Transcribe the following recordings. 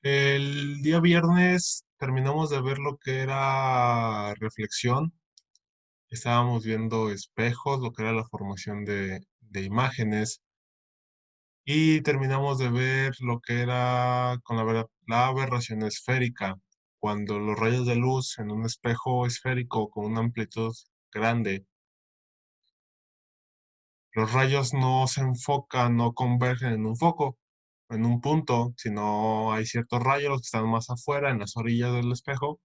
El día viernes terminamos de ver lo que era reflexión. Estábamos viendo espejos, lo que era la formación de imágenes. Y terminamos de ver lo que era con la aberración esférica, cuando los rayos de luz en un espejo esférico con una amplitud grande, los rayos no se enfocan, no convergen en un foco, en un punto, sino hay ciertos rayos los que están más afuera, en las orillas del espejo,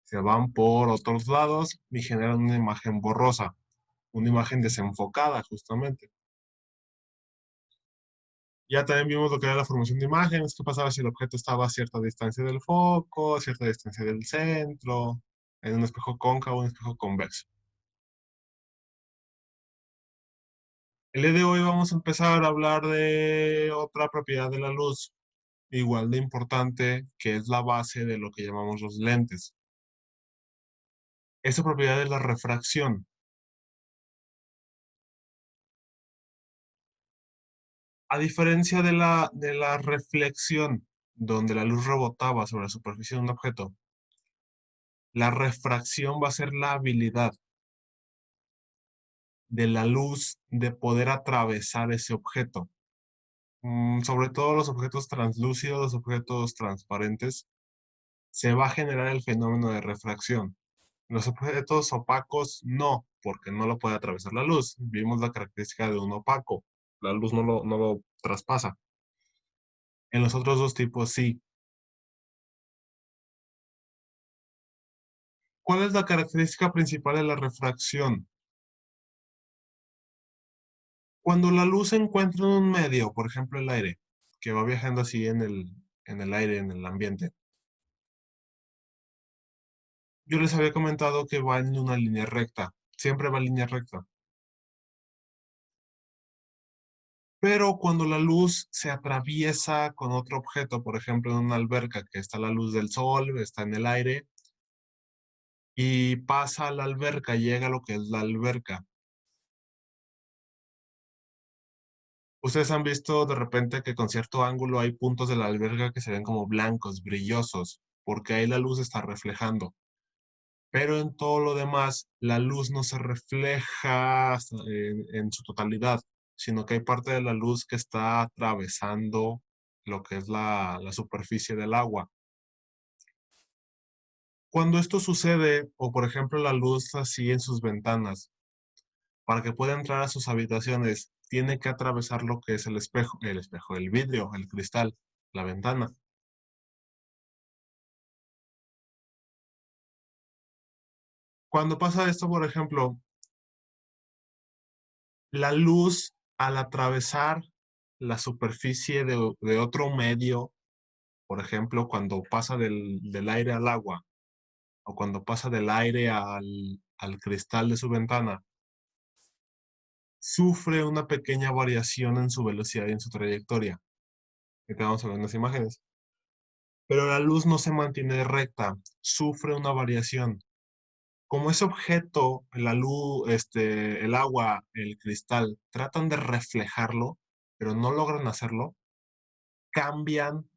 se van por otros lados y generan una imagen borrosa, una imagen desenfocada justamente. Ya también vimos lo que era la formación de imágenes, qué pasaba si el objeto estaba a cierta distancia del foco, a cierta distancia del centro, en un espejo cóncavo, un espejo convexo. El día de hoy vamos a empezar a hablar de otra propiedad de la luz, igual de importante, que es la base de lo que llamamos los lentes. Esa propiedad es la refracción. A diferencia de la reflexión, donde la luz rebotaba sobre la superficie de un objeto, la refracción va a ser la habilidad de la luz de poder atravesar ese objeto. Sobre todo los objetos translúcidos, los objetos transparentes, se va a generar el fenómeno de refracción. Los objetos opacos no, porque no lo puede atravesar la luz. Vimos la característica de un opaco. La luz no lo traspasa. En los otros dos tipos sí. ¿Cuál es la característica principal de la refracción? Cuando la luz se encuentra en un medio, por ejemplo el aire, que va viajando así en el aire, en el ambiente, yo les había comentado que va en una línea recta, siempre va en línea recta. Pero cuando la luz se atraviesa con otro objeto, por ejemplo en una alberca, que está la luz del sol, está en el aire, y pasa a la alberca, llega a lo que es la alberca. Ustedes han visto de repente que con cierto ángulo hay puntos de la alberca que se ven como blancos, brillosos, porque ahí la luz está reflejando. Pero en todo lo demás, la luz no se refleja en su totalidad, sino que hay parte de la luz que está atravesando lo que es la superficie del agua. Cuando esto sucede, o por ejemplo la luz así en sus ventanas, para que pueda entrar a sus habitaciones, tiene que atravesar lo que es el espejo, el vidrio, el cristal, la ventana. Cuando pasa esto, por ejemplo, la luz al atravesar la superficie de otro medio, por ejemplo, cuando pasa del aire al agua o cuando pasa del aire al cristal de su ventana, sufre una pequeña variación en su velocidad y en su trayectoria. Que te vamos a ver en las imágenes. Pero la luz no se mantiene recta, sufre una variación. Como ese objeto, la luz, el agua, el cristal, tratan de reflejarlo, pero no logran hacerlo, cambian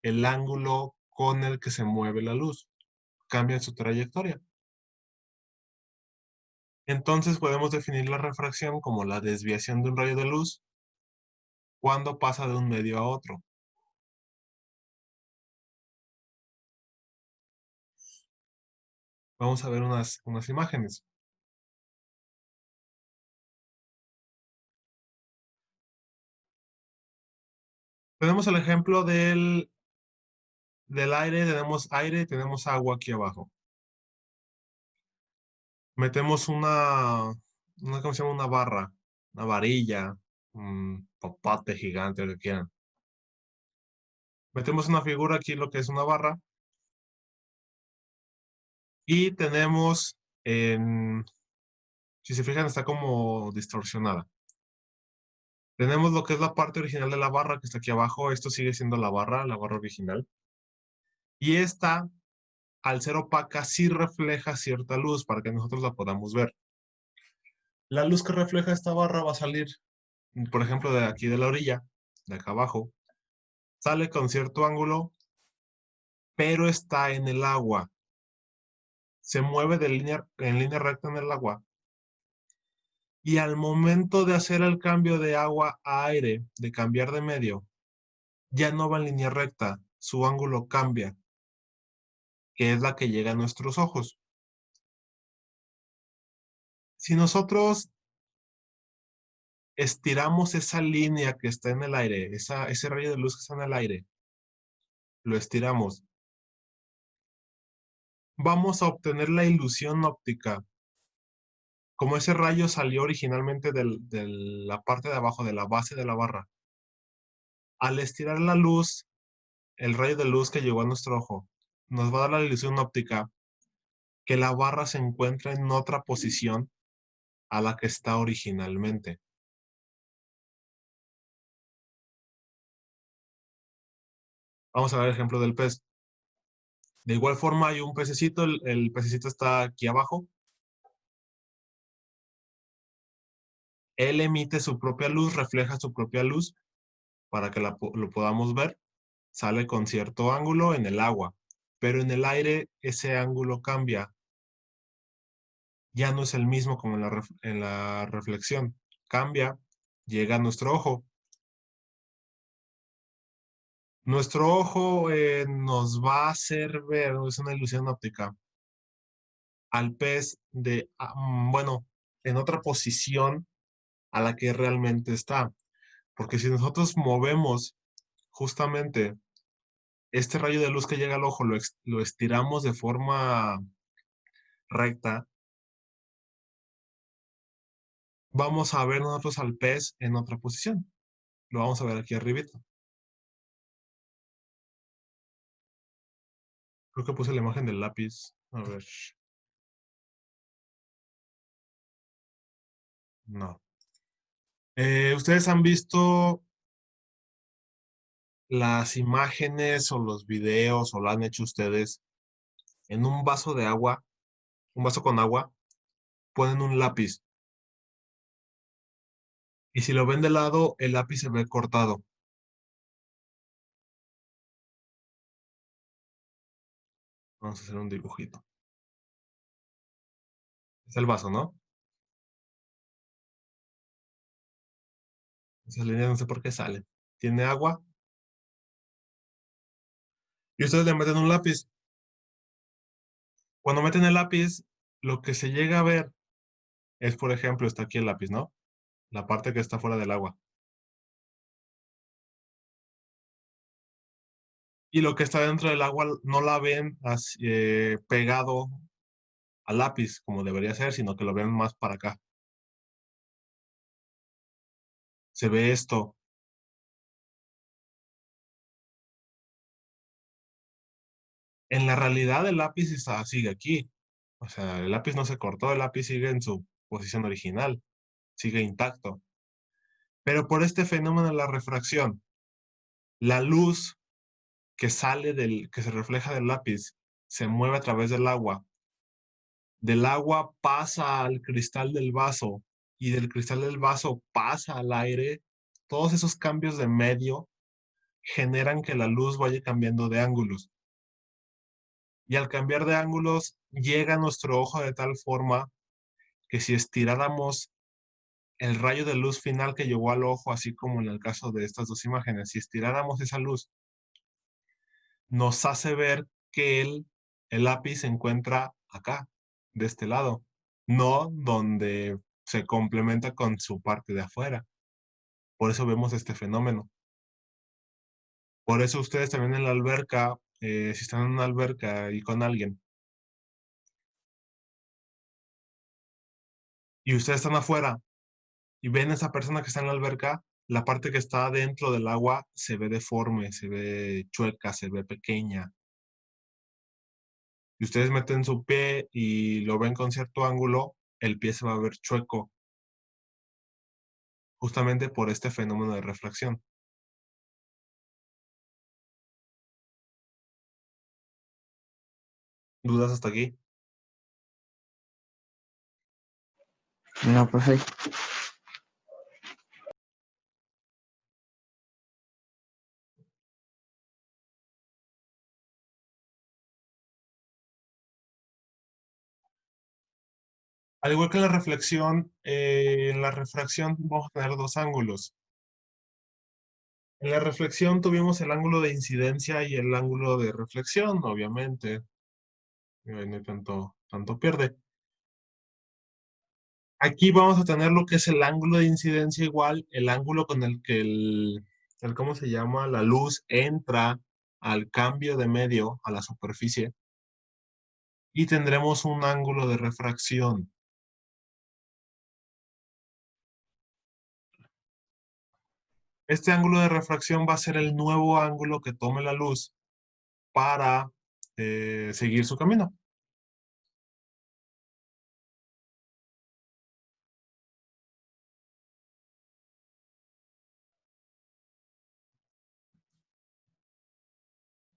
el ángulo con el que se mueve la luz, cambian su trayectoria. Entonces podemos definir la refracción como la desviación de un rayo de luz cuando pasa de un medio a otro. Vamos a ver unas imágenes. Tenemos el ejemplo del aire y tenemos agua aquí abajo. Metemos ¿cómo se llama? Una barra, una varilla, un popote gigante, lo que quieran. Metemos una figura aquí, lo que es una barra, y tenemos, si se fijan, está como distorsionada. Tenemos lo que es la parte original de la barra, que está aquí abajo. Esto sigue siendo la barra original. Y esta, al ser opaca, sí refleja cierta luz para que nosotros la podamos ver. La luz que refleja esta barra va a salir, por ejemplo, de aquí de la orilla, de acá abajo, sale con cierto ángulo pero está en el agua. Se mueve en línea recta en el agua. Y al momento de hacer el cambio de agua a aire, de cambiar de medio, ya no va en línea recta, su ángulo cambia, que es la que llega a nuestros ojos. Si nosotros estiramos esa línea que está en el aire, ese rayo de luz que está en el aire, lo estiramos, vamos a obtener la ilusión óptica. Como ese rayo salió originalmente de la parte de abajo, de la base de la barra, al estirar la luz, el rayo de luz que llegó a nuestro ojo, nos va a dar la ilusión óptica que la barra se encuentra en otra posición a la que está originalmente. Vamos a ver el ejemplo del pez. De igual forma hay un pececito, el pececito está aquí abajo. Él emite su propia luz, refleja su propia luz para que lo podamos ver. Sale con cierto ángulo en el agua, pero en el aire ese ángulo cambia. Ya no es el mismo como en la reflexión. Cambia, llega a nuestro ojo. Nuestro ojo nos va a hacer ver, es una ilusión óptica, al pez bueno, en otra posición a la que realmente está. Porque si nosotros movemos justamente este rayo de luz que llega al ojo, lo estiramos de forma recta, vamos a ver nosotros al pez en otra posición. Lo vamos a ver aquí arribita. Creo que puse la imagen del lápiz. A ver. No. ¿Ustedes han visto las imágenes o los videos o lo han hecho ustedes en un vaso de agua, un vaso con agua, ponen un lápiz y si lo ven de lado, el lápiz se ve cortado? Vamos a hacer un dibujito. Es el vaso, ¿no? Esas líneas no sé por qué salen. Tiene agua y ustedes le meten un lápiz. Cuando meten el lápiz, lo que se llega a ver es, por ejemplo, está aquí el lápiz, ¿no? La parte que está fuera del agua. Y lo que está dentro del agua no la ven pegado al lápiz como debería ser, sino que lo ven más para acá. Se ve esto. En la realidad el lápiz sigue aquí. O sea, el lápiz no se cortó, el lápiz sigue en su posición original, sigue intacto. Pero por este fenómeno de la refracción, la luz que se refleja del lápiz, se mueve a través del agua pasa al cristal del vaso y del cristal del vaso pasa al aire. Todos esos cambios de medio generan que la luz vaya cambiando de ángulos. Y al cambiar de ángulos, llega a nuestro ojo de tal forma que si estiráramos el rayo de luz final que llegó al ojo, así como en el caso de estas dos imágenes, si estiráramos esa luz, nos hace ver que el lápiz se encuentra acá, de este lado, no donde se complementa con su parte de afuera. Por eso vemos este fenómeno. Por eso ustedes también en la alberca, si están en una alberca y con alguien, y ustedes están afuera y ven a esa persona que está en la alberca, la parte que está dentro del agua se ve deforme, se ve chueca, se ve pequeña. Y ustedes meten su pie y lo ven con cierto ángulo, el pie se va a ver chueco, justamente por este fenómeno de refracción. ¿Dudas hasta aquí? No, profe. Al igual que en la reflexión, en la refracción vamos a tener dos ángulos. En la reflexión tuvimos el ángulo de incidencia y el ángulo de reflexión, obviamente. No hay tanto pierde. Aquí vamos a tener lo que es el ángulo de incidencia igual, el ángulo con el que ¿cómo se llama? La luz entra al cambio de medio, a la superficie, y tendremos un ángulo de refracción. Este ángulo de refracción va a ser el nuevo ángulo que tome la luz para seguir su camino.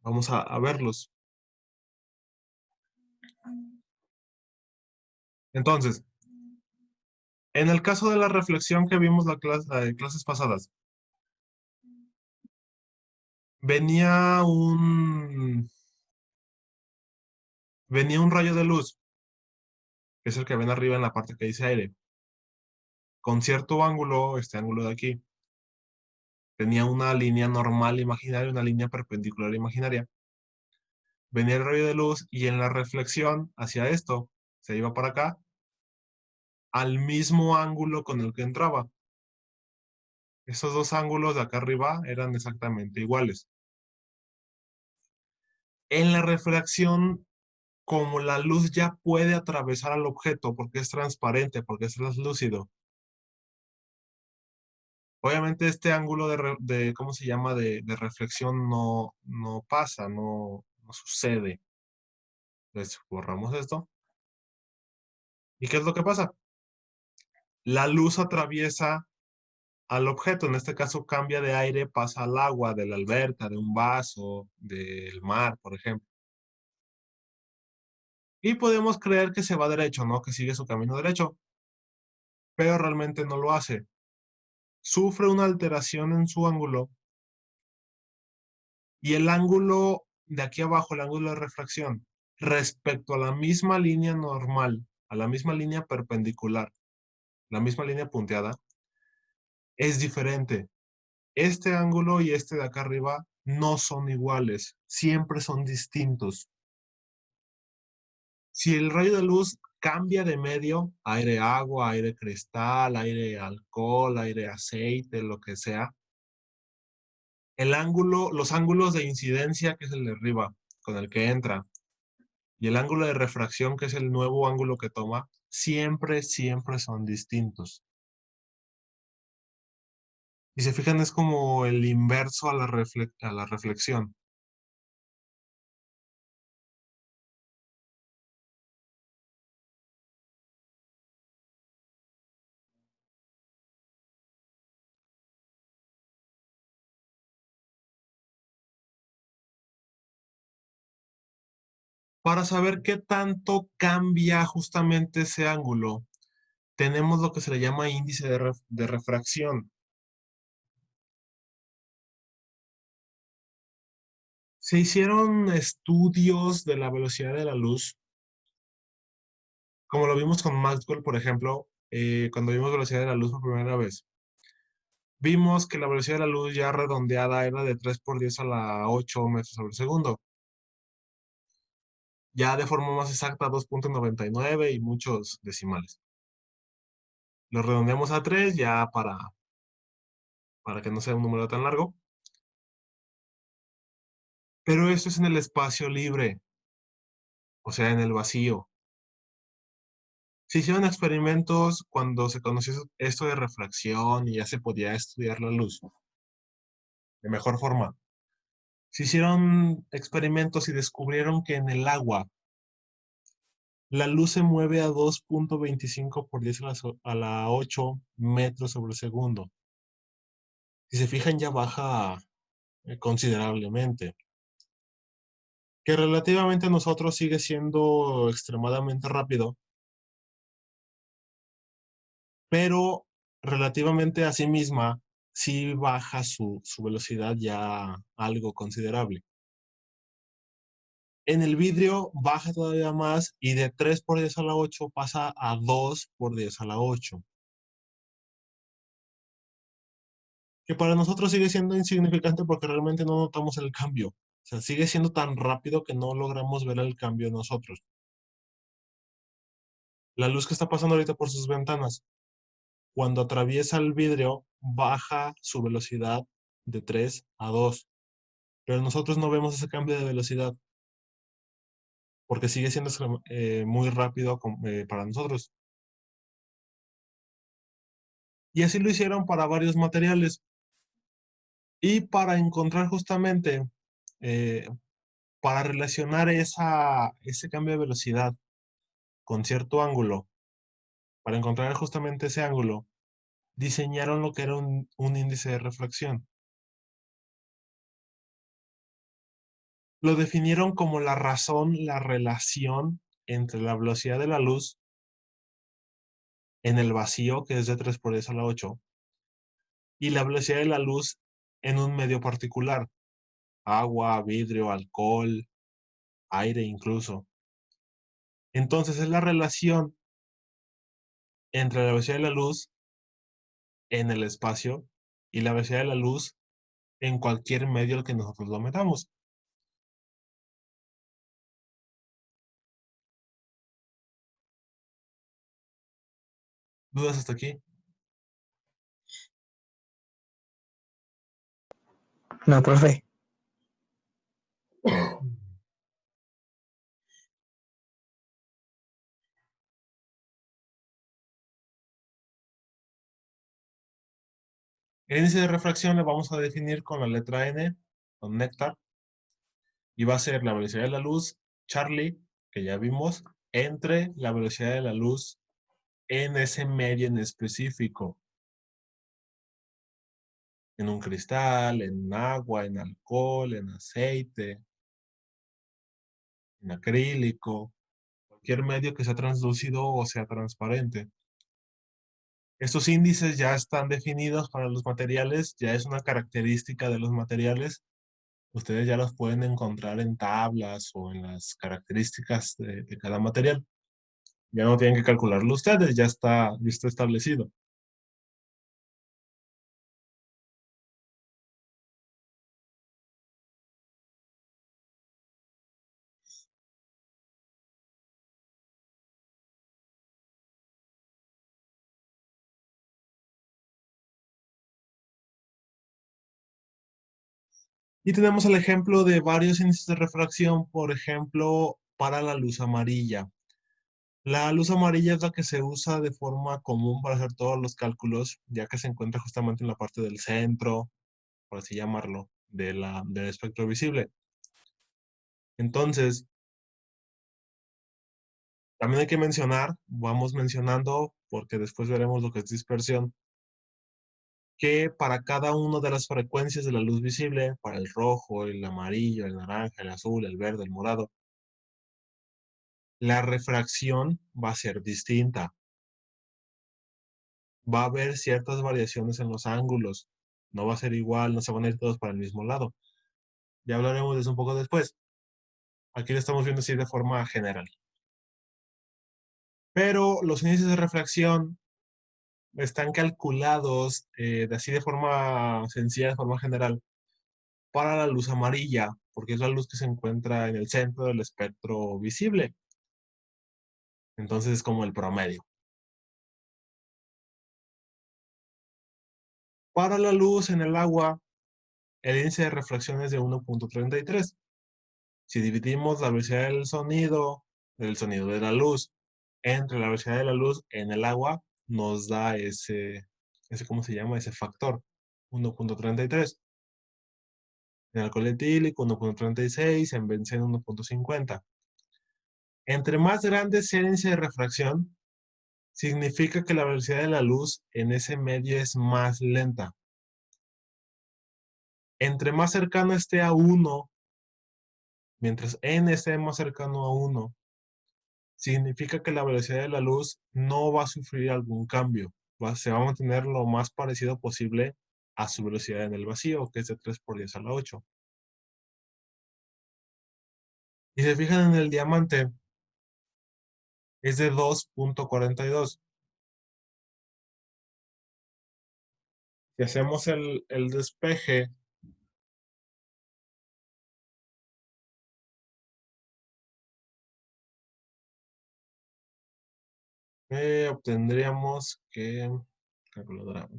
Vamos a verlos. Entonces, en el caso de la reflexión que vimos la clases pasadas, venía un rayo de luz, que es el que ven arriba en la parte que dice aire, con cierto ángulo, este ángulo de aquí, tenía una línea normal imaginaria, una línea perpendicular imaginaria. Venía el rayo de luz y en la reflexión hacia esto, se iba para acá, al mismo ángulo con el que entraba. Esos dos ángulos de acá arriba eran exactamente iguales. En la refracción, como la luz ya puede atravesar al objeto porque es transparente, porque es translúcido, obviamente este ángulo ¿cómo se llama? De reflexión no pasa, no sucede. Entonces, borramos esto. ¿Y qué es lo que pasa? La luz atraviesa al objeto, en este caso cambia de aire, pasa al agua, de la alberca, de un vaso, del mar, por ejemplo. Y podemos creer que se va derecho, ¿no? Que sigue su camino derecho, pero realmente no lo hace. Sufre una alteración en su ángulo y el ángulo de aquí abajo, el ángulo de refracción, respecto a la misma línea normal, a la misma línea perpendicular, la misma línea punteada, es diferente. Este ángulo y este de acá arriba no son iguales, siempre son distintos. Si el rayo de luz cambia de medio, aire agua, aire cristal, aire alcohol, aire aceite, lo que sea, los ángulos de incidencia, que es el de arriba, con el que entra, y el ángulo de refracción, que es el nuevo ángulo que toma, siempre son distintos. Y se fijan, es como el inverso a la reflexión. Para saber qué tanto cambia justamente ese ángulo, tenemos lo que se le llama índice de refracción. Se hicieron estudios de la velocidad de la luz, como lo vimos con Maxwell, por ejemplo, cuando vimos velocidad de la luz por primera vez. Vimos que la velocidad de la luz ya redondeada era de 3 por 10 a la 8 metros sobre segundo. Ya de forma más exacta, 2,99 y muchos decimales. Lo redondeamos a 3 ya para que no sea un número tan largo. Pero esto es en el espacio libre, o sea, en el vacío. Se hicieron experimentos cuando se conoció esto de refracción y ya se podía estudiar la luz de mejor forma. Se hicieron experimentos y descubrieron que en el agua la luz se mueve a 2,25 por 10 a la 8 metros sobre segundo. Si se fijan, ya baja considerablemente. Que relativamente a nosotros sigue siendo extremadamente rápido, pero relativamente a sí misma sí baja su velocidad ya algo considerable. En el vidrio baja todavía más y de 3 por 10 a la 8 pasa a 2 por 10 a la 8. Que para nosotros sigue siendo insignificante porque realmente no notamos el cambio. O sea, sigue siendo tan rápido que no logramos ver el cambio nosotros. La luz que está pasando ahorita por sus ventanas, cuando atraviesa el vidrio, baja su velocidad de 3 a 2. Pero nosotros no vemos ese cambio de velocidad porque sigue siendo muy rápido para nosotros. Y así lo hicieron para varios materiales. Y para encontrar justamente, eh, para relacionar ese cambio de velocidad con cierto ángulo, para encontrar justamente ese ángulo, diseñaron lo que era un índice de refracción. Lo definieron como la razón, la relación entre la velocidad de la luz en el vacío, que es de 3 por 10 a la 8, y la velocidad de la luz en un medio particular, agua, vidrio, alcohol, aire incluso. Entonces es la relación entre la velocidad de la luz en el espacio y la velocidad de la luz en cualquier medio al que nosotros lo metamos. ¿Dudas hasta aquí? No, profe. El índice de refracción le vamos a definir con la letra N, con néctar, y va a ser la velocidad de la luz, Charlie, que ya vimos, entre la velocidad de la luz en ese medio en específico, en un cristal, en agua, en alcohol, en aceite, en acrílico, cualquier medio que sea translúcido o sea transparente. Estos índices ya están definidos para los materiales, ya es una característica de los materiales. Ustedes ya los pueden encontrar en tablas o en las características de cada material. Ya no tienen que calcularlo ustedes, ya está establecido. Y tenemos el ejemplo de varios índices de refracción, por ejemplo, para la luz amarilla. La luz amarilla es la que se usa de forma común para hacer todos los cálculos, ya que se encuentra justamente en la parte del centro, por así llamarlo, del espectro visible. Entonces, también hay que mencionar, vamos mencionando, porque después veremos lo que es dispersión, que para cada una de las frecuencias de la luz visible, para el rojo, el amarillo, el naranja, el azul, el verde, el morado, la refracción va a ser distinta. Va a haber ciertas variaciones en los ángulos. No va a ser igual, no se van a ir todos para el mismo lado. Ya hablaremos de eso un poco después. Aquí lo estamos viendo así de forma general. Pero los índices de refracción están calculados así de forma sencilla, de forma general, para la luz amarilla, porque es la luz que se encuentra en el centro del espectro visible. Entonces es como el promedio. Para la luz en el agua, el índice de refracción es de 1.33. Si dividimos la velocidad del sonido de la luz, entre la velocidad de la luz en el agua, nos da ¿cómo se llama? Ese factor, 1.33. En alcohol etílico, 1.36, en benceno, 1.50. Entre más grande sea el índice de refracción, significa que la velocidad de la luz en ese medio es más lenta. Entre más cercano esté a 1, mientras n esté más cercano a 1, significa que la velocidad de la luz no va a sufrir algún cambio. Se va a mantener lo más parecido posible a su velocidad en el vacío, que es de 3 por 10 a la 8. Si se fijan en el diamante, es de 2.42. Si hacemos el despeje, obtendríamos que, calculadora,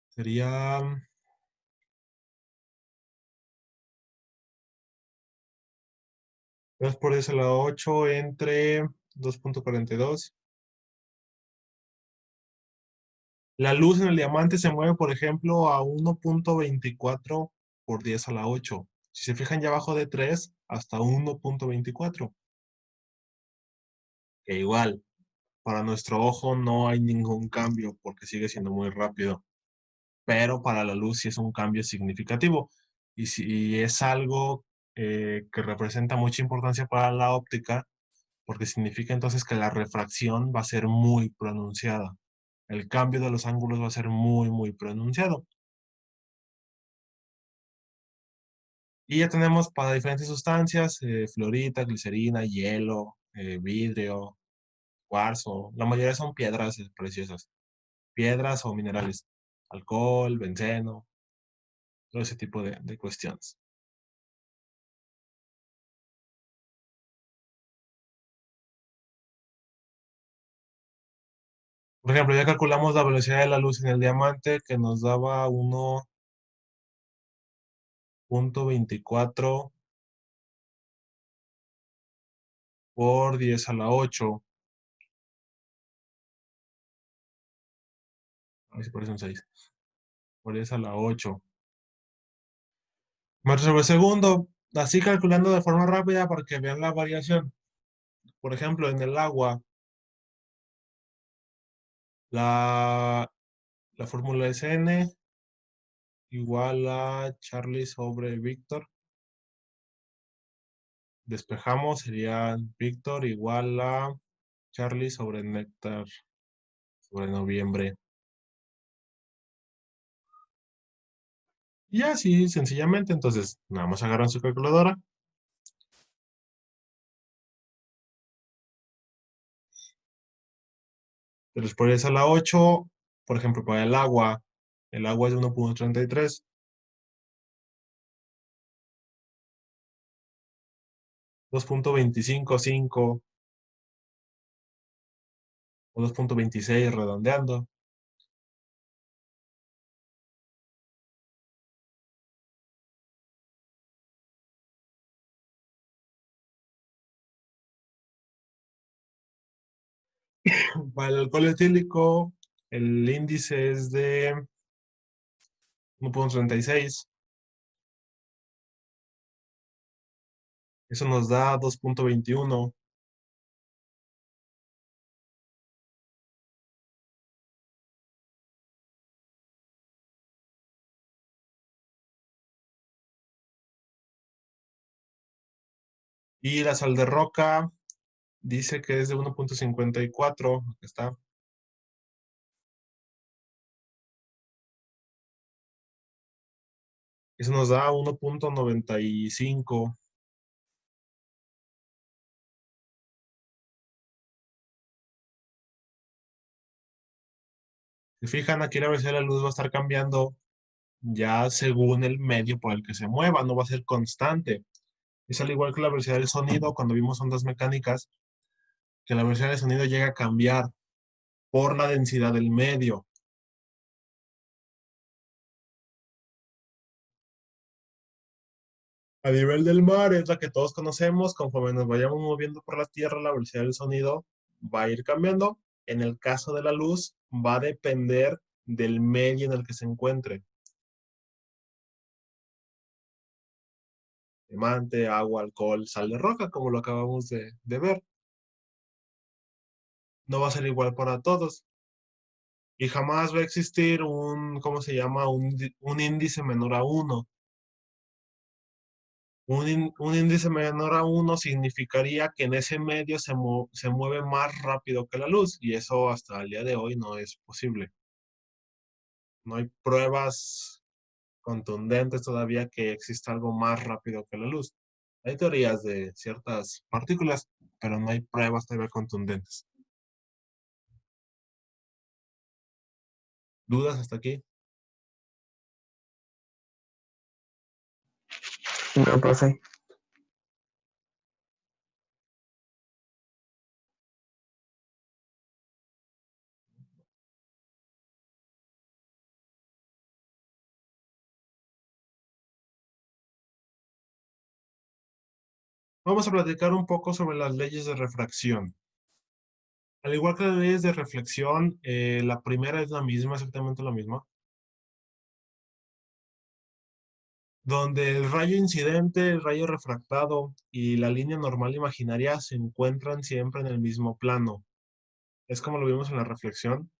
sería 2 por 10 a la 8 entre 2.42. La luz en el diamante se mueve, por ejemplo, a 1.24 por 10 a la 8. Si se fijan ya abajo de 3, hasta 1.24. Que igual, para nuestro ojo no hay ningún cambio porque sigue siendo muy rápido. Pero para la luz sí es un cambio significativo. Y si es algo que representa mucha importancia para la óptica, porque significa entonces que la refracción va a ser muy pronunciada. El cambio de los ángulos va a ser muy, muy pronunciado. Y ya tenemos para diferentes sustancias, fluorita, glicerina, hielo, vidrio, cuarzo. La mayoría son piedras preciosas. Piedras o minerales. Alcohol, benceno, todo ese tipo de cuestiones. Por ejemplo, ya calculamos la velocidad de la luz en el diamante que nos daba 1.24 por 10 a la 8. A ver si parece un 6. Por 10 a la 8 metros sobre segundo. Así calculando de forma rápida para que vean la variación. Por ejemplo, en el agua, la, la fórmula es N igual a Charlie sobre Víctor. Despejamos, sería Víctor igual a Charlie sobre Néctar sobre noviembre. Y así, sencillamente, entonces, nada más agarran su calculadora. 3 por 10 a la 8, por ejemplo, para el agua es de 1.33, 2.255 o 2.26 redondeando. Para el alcohol etílico, el índice es de 1.36. Eso nos da 2.21. Y la sal de roca dice que es de 1.54. Aquí está. Eso nos da 1.95. Si fijan, aquí la velocidad de la luz va a estar cambiando ya según el medio por el que se mueva, no va a ser constante. Es al igual que la velocidad del sonido cuando vimos ondas mecánicas, que la velocidad del sonido llega a cambiar por la densidad del medio. A nivel del mar es la que todos conocemos, conforme nos vayamos moviendo por la Tierra, la velocidad del sonido va a ir cambiando. En el caso de la luz, va a depender del medio en el que se encuentre. Diamante, agua, alcohol, sal de roca, como lo acabamos de ver. No va a ser igual para todos. Y jamás va a existir un, ¿cómo se llama? Un índice menor a uno. Un índice menor a uno significaría que en ese medio se mueve más rápido que la luz, y eso hasta el día de hoy no es posible. No hay pruebas contundentes todavía que exista algo más rápido que la luz. Hay teorías de ciertas partículas, pero no hay pruebas todavía contundentes. ¿Dudas hasta aquí? No, profe. Vamos a platicar un poco sobre las leyes de refracción. Al igual que las leyes de reflexión, la primera es la misma, exactamente la misma, donde el rayo incidente, el rayo refractado y la línea normal imaginaria se encuentran siempre en el mismo plano. Es como lo vimos en la reflexión,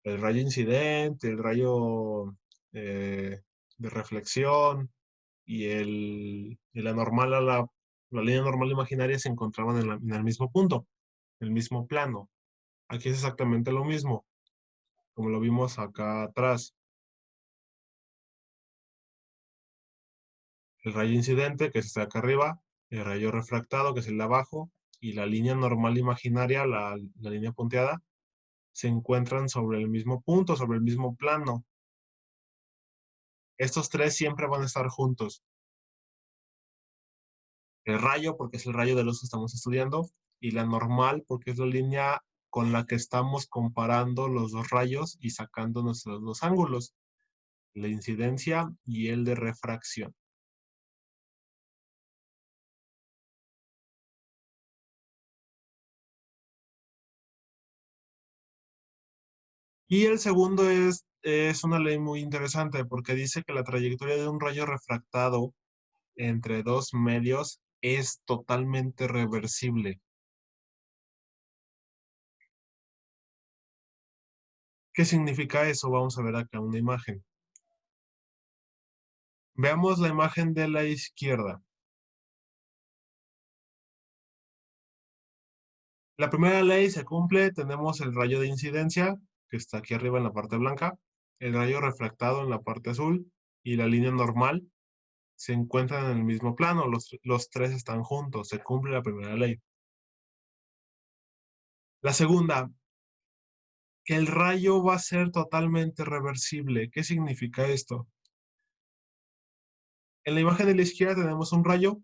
el rayo incidente, el rayo eh, de reflexión y la línea normal imaginaria se encontraban en el mismo punto, el mismo plano. Aquí es exactamente lo mismo, como lo vimos acá atrás. El rayo incidente, que es este de acá arriba, el rayo refractado, que es el de abajo, y la línea normal imaginaria, la línea punteada, se encuentran sobre el mismo punto, sobre el mismo plano. Estos tres siempre van a estar juntos. El rayo, porque es el rayo de luz que estamos estudiando, y la normal, porque es la línea con la que estamos comparando los dos rayos y sacando nuestros dos ángulos, la incidencia y el de refracción. Y el segundo es una ley muy interesante porque dice que la trayectoria de un rayo refractado entre dos medios es totalmente reversible. ¿Qué significa eso? Vamos a ver acá una imagen. Veamos la imagen de la izquierda. La primera ley se cumple, tenemos el rayo de incidencia, que está aquí arriba en la parte blanca, el rayo refractado en la parte azul y la línea normal se encuentran en el mismo plano, los tres están juntos, se cumple la primera ley. La segunda, que el rayo va a ser totalmente reversible. ¿Qué significa esto? En la imagen de la izquierda tenemos un rayo,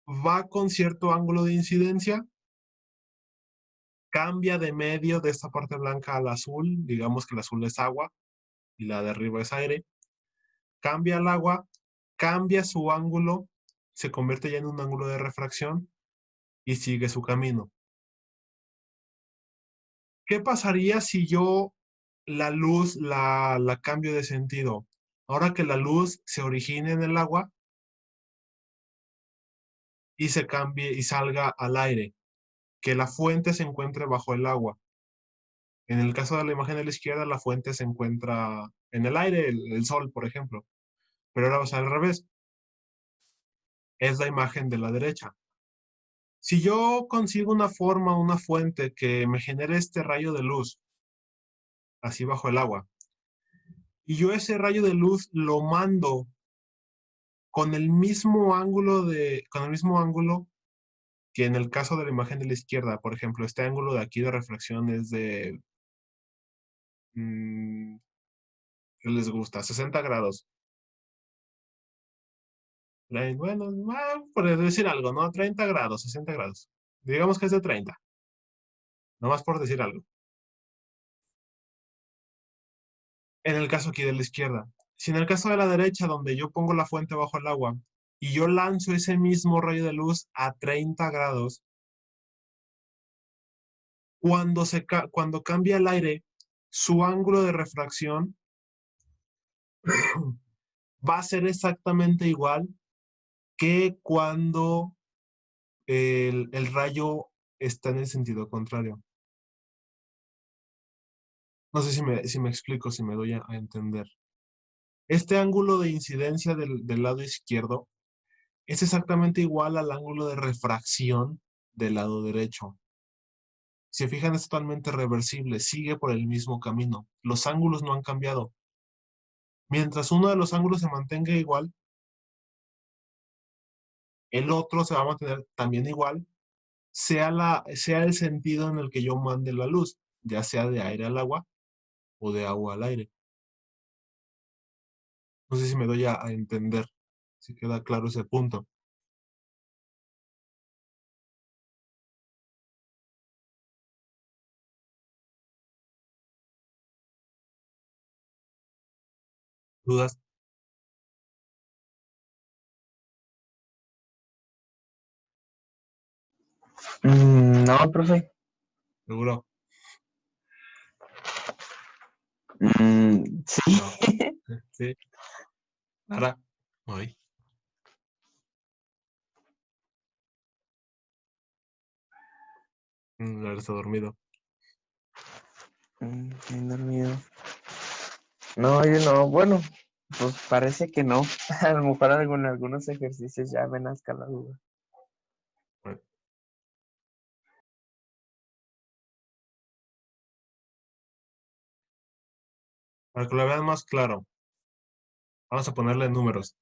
va con cierto ángulo de incidencia, cambia de medio de esta parte blanca al azul, digamos que el azul es agua y la de arriba es aire, cambia al agua, cambia su ángulo, se convierte ya en un ángulo de refracción y sigue su camino. ¿Qué pasaría si yo la luz la cambio de sentido? Ahora que la luz se origine en el agua y se cambie y salga al aire, que la fuente se encuentre bajo el agua. En el caso de la imagen de la izquierda, la fuente se encuentra en el aire, el sol, por ejemplo. Pero ahora va a ser al revés. Es la imagen de la derecha. Si yo consigo una forma, una fuente que me genere este rayo de luz, así bajo el agua, y yo ese rayo de luz lo mando con el mismo ángulo que en el caso de la imagen de la izquierda, por ejemplo, este ángulo de aquí de refracción es de, ¿qué les gusta? 60 grados. Bueno, por decir algo, ¿no? 30 grados, 60 grados. Digamos que es de 30, nomás por decir algo. En el caso aquí de la izquierda. Si en el caso de la derecha, donde yo pongo la fuente bajo el agua y yo lanzo ese mismo rayo de luz a 30 grados, cuando cambia el aire, su ángulo de refracción va a ser exactamente igual que cuando el rayo está en el sentido contrario. No sé si me explico, si me doy a entender. Este ángulo de incidencia del lado izquierdo es exactamente igual al ángulo de refracción del lado derecho. Si se fijan, es totalmente reversible, sigue por el mismo camino. Los ángulos no han cambiado. Mientras uno de los ángulos se mantenga igual, el otro se va a mantener también igual, sea el sentido en el que yo mande la luz, ya sea de aire al agua o de agua al aire. No sé si me doy a entender, si queda claro ese punto. ¿Dudas? No, profe. ¿Seguro? Sí. No. Sí. Nada. Ay. Ahora está dormido. Bien dormido. No, yo no. Bueno, pues parece que no. A lo mejor algunos ejercicios ya me nazca la duda. Bueno, para que lo vean más claro, vamos a ponerle números.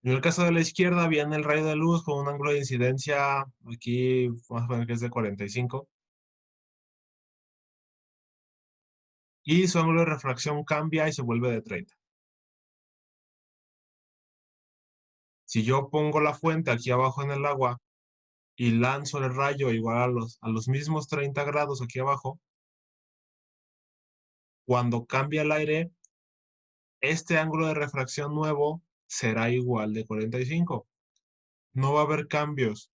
En el caso de la izquierda viene el rayo de luz con un ángulo de incidencia, aquí vamos a poner que es de 45, y su ángulo de refracción cambia y se vuelve de 30. Si yo pongo la fuente aquí abajo en el agua y lanzo el rayo igual a los mismos 30 grados aquí abajo, cuando cambia el aire, este ángulo de refracción nuevo será igual de 45. No va a haber cambios.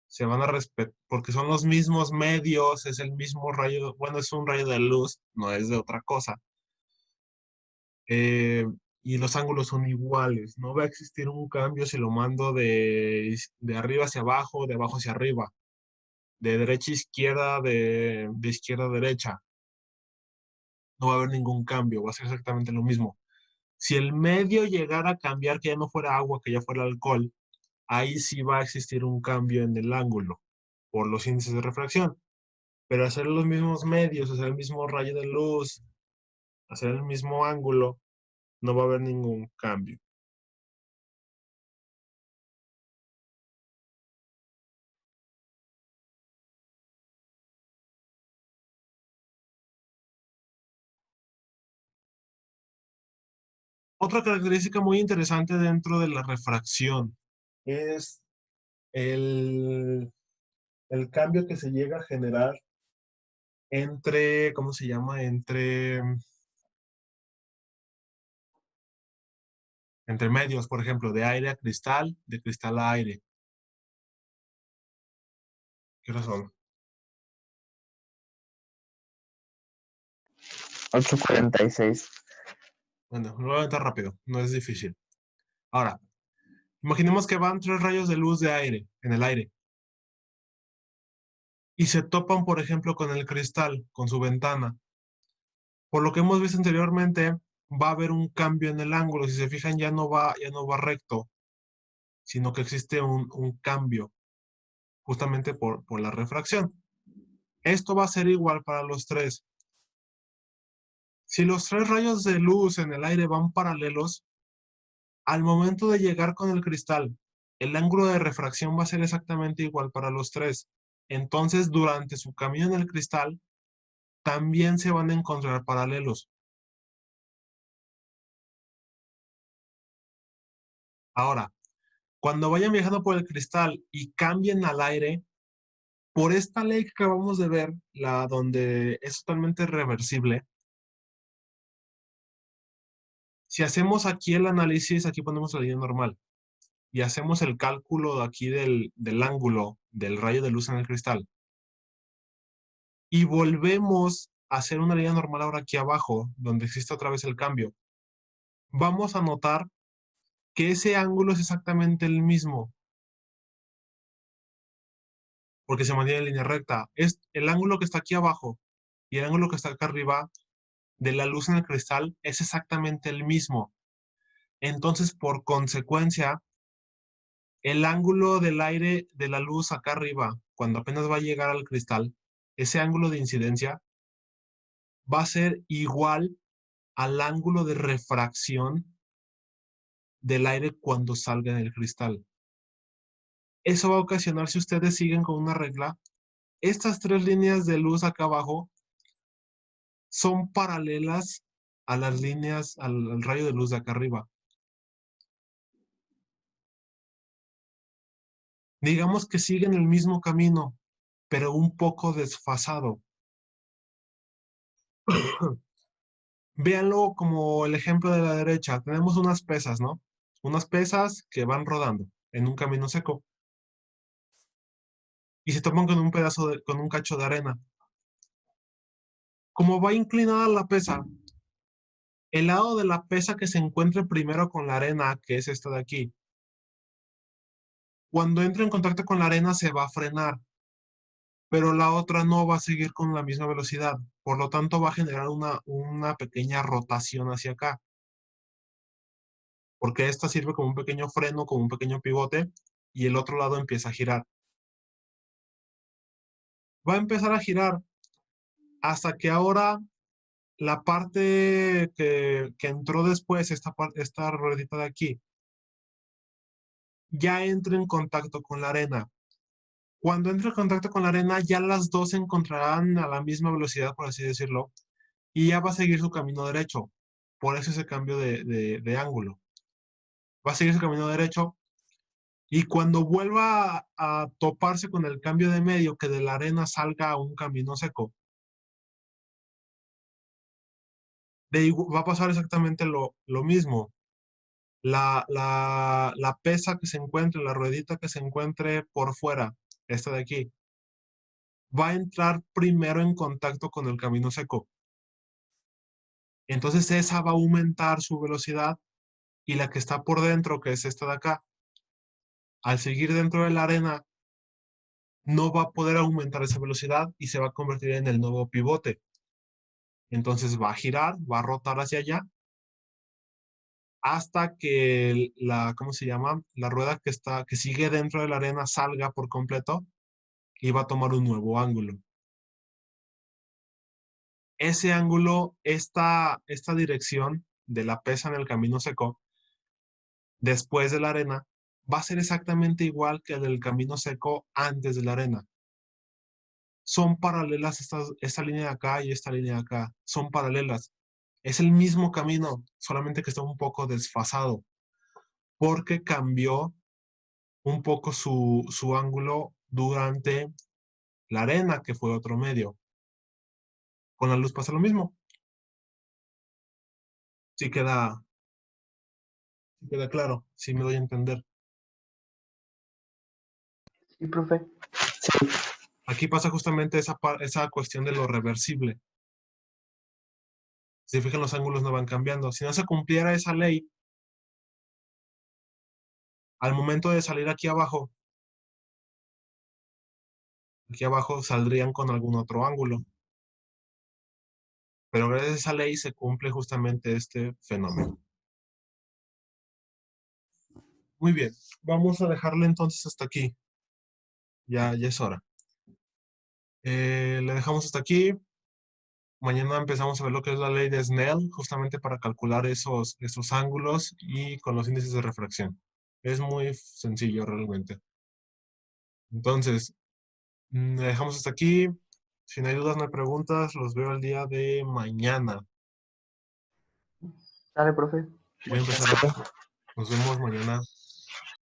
Se van a respetar, porque son los mismos medios, es el mismo rayo, bueno, es un rayo de luz, no es de otra cosa. Eh, y los ángulos son iguales, no va a existir un cambio si lo mando de arriba hacia abajo, de abajo hacia arriba, de derecha a izquierda, de izquierda a derecha. No va a haber ningún cambio, va a ser exactamente lo mismo. Si el medio llegara a cambiar, que ya no fuera agua, que ya fuera alcohol, ahí sí va a existir un cambio en el ángulo por los índices de refracción. Pero hacer los mismos medios, hacer el mismo rayo de luz, hacer el mismo ángulo, no va a haber ningún cambio. Otra característica muy interesante dentro de la refracción es el, el cambio que se llega a generar entre, ¿cómo se llama? Entre medios, por ejemplo, de aire a cristal, de cristal a aire. ¿Qué razón? 8:46. Bueno, lo voy a aventar rápido, no es difícil. Ahora, imaginemos que van tres rayos de luz de aire en el aire y se topan, por ejemplo, con el cristal, con su ventana. Por lo que hemos visto anteriormente, va a haber un cambio en el ángulo. Si se fijan, ya no va recto, sino que existe un cambio justamente por la refracción. Esto va a ser igual para los tres. Si los tres rayos de luz en el aire van paralelos, al momento de llegar con el cristal, el ángulo de refracción va a ser exactamente igual para los tres. Entonces, durante su camino en el cristal, también se van a encontrar paralelos. Ahora, cuando vayan viajando por el cristal y cambien al aire, por esta ley que acabamos de ver, la donde es totalmente reversible, si hacemos aquí el análisis, aquí ponemos la línea normal y hacemos el cálculo de aquí del ángulo del rayo de luz en el cristal y volvemos a hacer una línea normal ahora aquí abajo, donde existe otra vez el cambio, vamos a notar que ese ángulo es exactamente el mismo, porque se mantiene en línea recta. Es el ángulo que está aquí abajo y el ángulo que está acá arriba de la luz en el cristal es exactamente el mismo. Entonces, por consecuencia, el ángulo del aire de la luz acá arriba, cuando apenas va a llegar al cristal, ese ángulo de incidencia va a ser igual al ángulo de refracción del aire cuando salga en el cristal. Eso va a ocasionar, si ustedes siguen con una regla, estas 3 líneas de luz acá abajo son paralelas a las líneas, al rayo de luz de acá arriba. Digamos que siguen el mismo camino, pero un poco desfasado. Véanlo como el ejemplo de la derecha. Tenemos unas pesas, ¿no? Unas pesas que van rodando en un camino seco y se topan con un con un cacho de arena. Como va inclinada la pesa, el lado de la pesa que se encuentre primero con la arena, que es esta de aquí, cuando entra en contacto con la arena se va a frenar, pero la otra no va a seguir con la misma velocidad. Por lo tanto, va a generar una pequeña rotación hacia acá, porque esta sirve como un pequeño freno, como un pequeño pivote, y el otro lado empieza a girar. Va a empezar a girar hasta que ahora la parte que entró después, esta ruedita de aquí, ya entra en contacto con la arena. Cuando entre en contacto con la arena, ya las dos se encontrarán a la misma velocidad, por así decirlo, y ya va a seguir su camino derecho. Por eso ese cambio de ángulo. Va a seguir su camino derecho y cuando vuelva a toparse con el cambio de medio, que de la arena salga a un camino seco, va a pasar exactamente lo mismo. La pesa que se encuentre, la ruedita que se encuentre por fuera, esta de aquí, va a entrar primero en contacto con el camino seco. Entonces esa va a aumentar su velocidad y la que está por dentro, que es esta de acá, al seguir dentro de la arena, no va a poder aumentar esa velocidad y se va a convertir en el nuevo pivote. Entonces va a girar, va a rotar hacia allá hasta que ¿cómo se llama? La rueda que sigue dentro de la arena salga por completo y va a tomar un nuevo ángulo. Ese ángulo, esta dirección de la pesa en el camino seco, después de la arena, va a ser exactamente igual que el del camino seco antes de la arena. Son paralelas esta línea de acá y esta línea de acá. Son paralelas. Es el mismo camino, solamente que está un poco desfasado, porque cambió un poco su ángulo durante la arena, que fue otro medio. Con la luz pasa lo mismo. Sí queda claro, sí me doy a entender. Sí, profe. Aquí pasa justamente esa cuestión de lo reversible. Si se fijan, los ángulos no van cambiando. Si no se cumpliera esa ley, al momento de salir aquí abajo saldrían con algún otro ángulo. Pero gracias a esa ley se cumple justamente este fenómeno. Muy bien, vamos a dejarle entonces hasta aquí. Ya es hora. Le dejamos hasta aquí. Mañana empezamos a ver lo que es la ley de Snell, justamente para calcular esos ángulos y con los índices de refracción. Es muy sencillo realmente. Entonces, le dejamos hasta aquí. Si no hay dudas, no hay preguntas, los veo el día de mañana. Dale, profe. Voy a Muchas empezar. gracias. Nos vemos mañana.